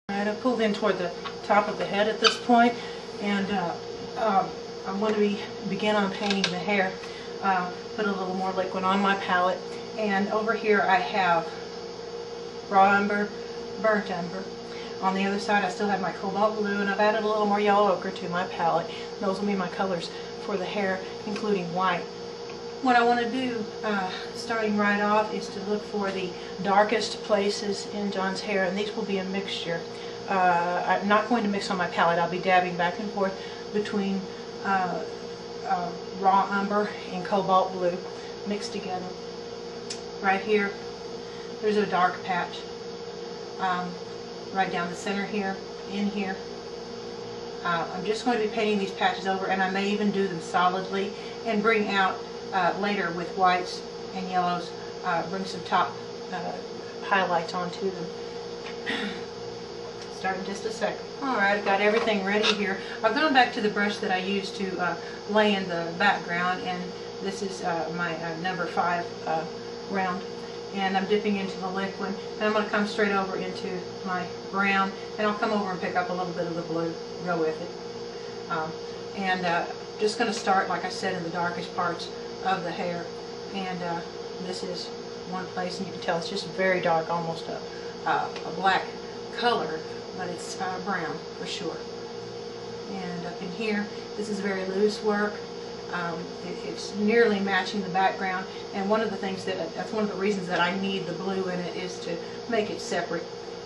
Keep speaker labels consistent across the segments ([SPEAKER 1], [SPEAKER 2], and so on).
[SPEAKER 1] Alright, I pulled in toward the top of the head at this point, and I'm going to begin on painting the hair. Put a little more liquid on my palette, and over here I have raw umber, burnt umber. On the other side I still have my cobalt blue, and I've added a little more yellow ochre to my palette. Those will be my colors for the hair, including white. What I want to do, starting right off, is to look for the darkest places in John's hair, and these will be a mixture. I'm not going to mix on my palette. I'll be dabbing back and forth between raw umber and cobalt blue mixed together. Right here, there's a dark patch. Right down the center here, in here. I'm just going to be painting these patches over, and I may even do them solidly and bring out later with whites and yellows, bring some top highlights onto them. Start in just a second. Alright, I've got everything ready here. I've gone back to the brush that I used to lay in the background, and this is my number 5 round. And I'm dipping into the liquid, and I'm going to come straight over into my brown, and I'll come over and pick up a little bit of the blue, go with it. Just going to start, like I said, in the darkest parts of the hair, and this is one place, and you can tell it's just very dark, almost a black color, but it's brown for sure. And up in here, this is very loose work. It's nearly matching the background, and one of the things that's one of the reasons that I need the blue in it is to make it separate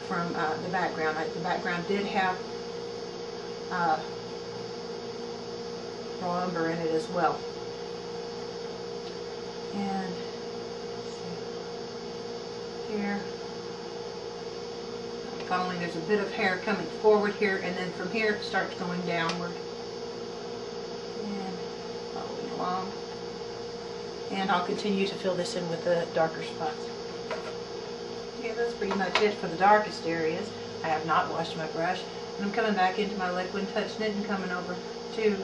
[SPEAKER 1] from the background. The background did have raw umber in it as well. And here, following, there's a bit of hair coming forward here, and then from here it starts going downward. And following along. And I'll continue to fill this in with the darker spots. Yeah, that's pretty much it for the darkest areas. I have not washed my brush, and I'm coming back into my liquid, touching it, and coming over to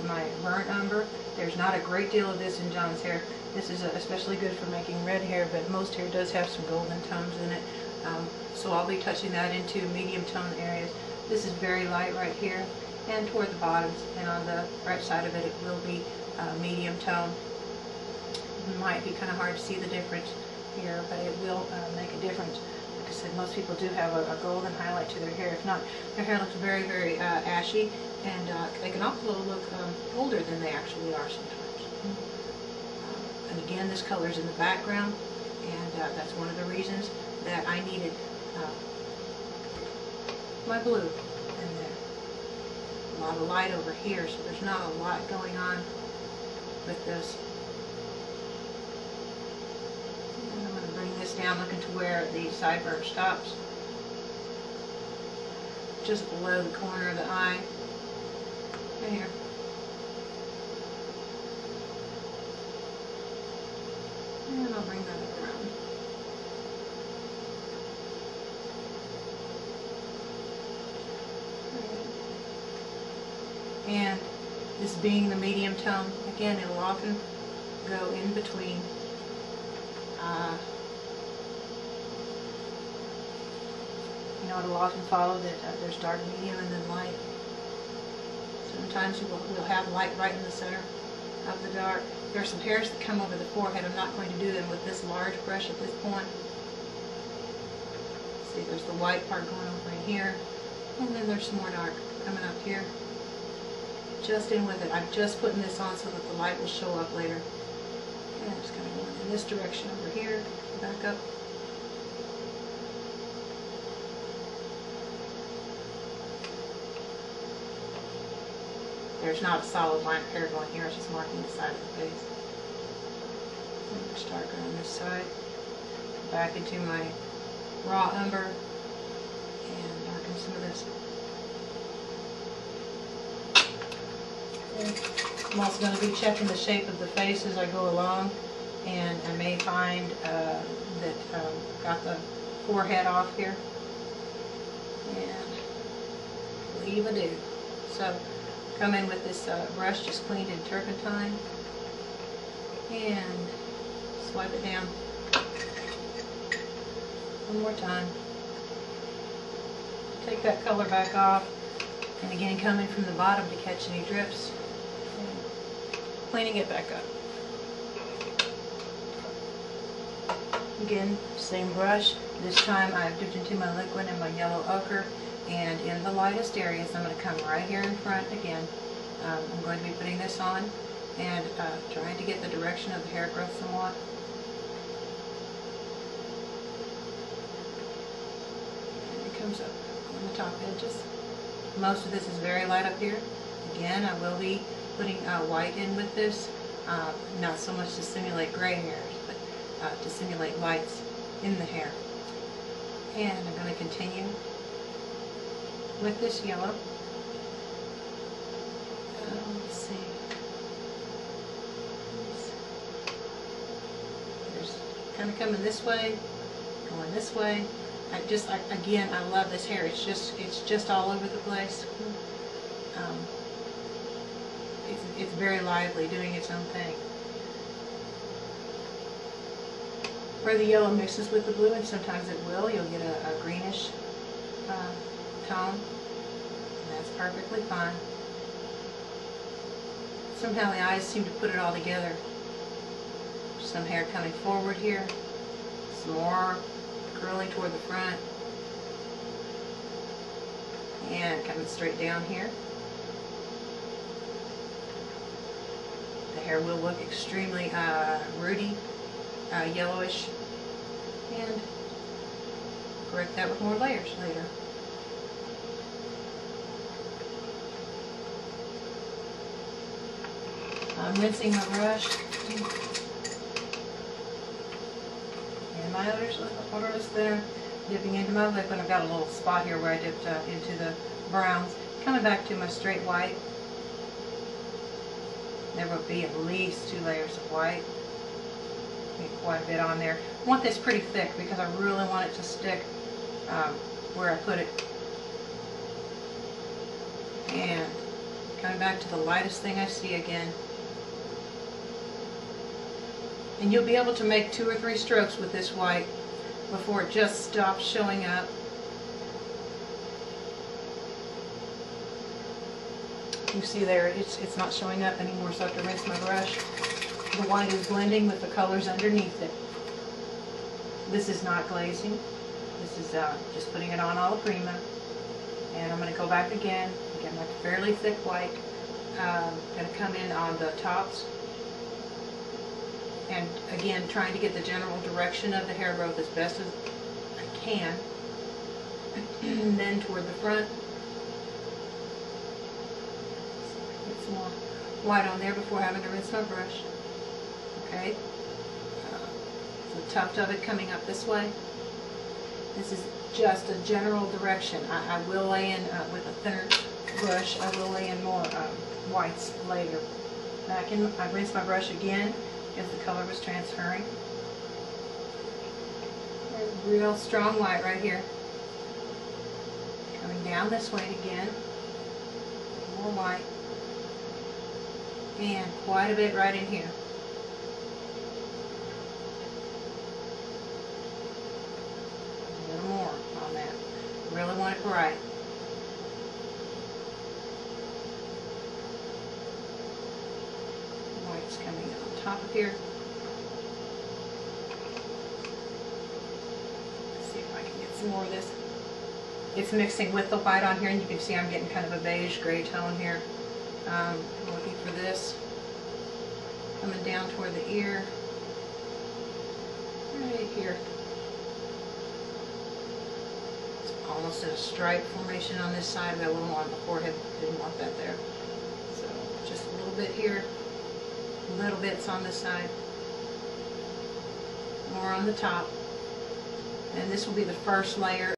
[SPEAKER 1] my burnt umber. There's not a great deal of this in John's hair. This is especially good for making red hair, but most hair does have some golden tones in it. So I'll be touching that into medium tone areas. This is very light right here and toward the bottoms, and on the right side of it, it will be medium tone. It might be kind of hard to see the difference here, but it will make a difference. Like I said, most people do have a golden highlight to their hair. If not, their hair looks very, very ashy, and they can also look older than they actually are sometimes. And again, this color is in the background, and that's one of the reasons that I needed my blue in there. A lot of light over here, so there's not a lot going on with this. And I'm going to bring this down, looking to where the sideburn stops, just below the corner of the eye. There. And I'll bring that around. And this being the medium tone, again, it'll often go in between it'll often follow that there's dark, medium, and then light. Sometimes we'll have light right in the center of the dark. There are some hairs that come over the forehead. I'm not going to do them with this large brush at this point. See, there's the white part going over in here, and then there's some more dark coming up here. Just in with it. I'm just putting this on so that the light will show up later. And I'm just kind of going in this direction over here, back up. There's not a solid line of hair going here, it's just marking the side of the face. Much darker on this side. Back into my raw umber and darken some of this. I'm also going to be checking the shape of the face as I go along, and I may find that got the forehead off here, and leave a do. So come in with this brush just cleaned in turpentine and swipe it down one more time. take that color back off. And again, coming from the bottom to catch any drips. And cleaning it back up. Again, same brush. This time I've dipped into my liquid and my yellow ochre. And in the lightest areas, I'm going to come right here in front again. I'm going to be putting this on and trying to get the direction of the hair growth somewhat. And it comes up on the top edges. Most of this is very light up here. Again, I will be putting white in with this, not so much to simulate gray hairs, but to simulate lights in the hair. And I'm going to continue with this yellow. Let's see. There's kind of coming this way, going this way. Again, I love this hair. It's just all over the place. It's very lively, doing its own thing. Where the yellow mixes with the blue, and sometimes it will, you'll get a greenish tone. And that's perfectly fine. Somehow the eyes seem to put it all together. Some hair coming forward here, some more curling toward the front, and coming straight down here. The hair will look extremely rooty, yellowish, and correct that with more layers later. I'm rinsing my brush and my odorless there, dipping into my liquid. I've got a little spot here where I dipped into the browns. Coming back to my straight white. There will be at least 2 layers of white. Get quite a bit on there. I want this pretty thick because I really want it to stick where I put it. And coming back to the lightest thing I see again. And you'll be able to make 2 or 3 strokes with this white before it just stops showing up. You see there, it's not showing up anymore, so I have to rinse my brush. The white is blending with the colors underneath it. This is not glazing. This is just putting it on alla prima. And I'm going to go back again my fairly thick white. Going to come in on the tops. And again, trying to get the general direction of the hair growth as best as I can. And then toward the front. Get some more white on there before having to rinse my brush. Okay. The tuft of it coming up this way. This is just a general direction. I will lay in, with a thinner brush, I will lay in more whites later. I rinse my brush again as the color was transferring. A real strong white right here. Coming down this way again. More white. And quite a bit right in here. A little more on that. Really want it bright. White's coming on top of here. Let's see if I can get some more of this. It's mixing with the white on here, and you can see I'm getting kind of a beige gray tone here. Looking for this. Coming down toward the ear. Right here. It's almost in a stripe formation on this side. I've got a little more on the forehead. Didn't want that there. So just a little bit here. Little bits on this side. More on the top. And this will be the first layer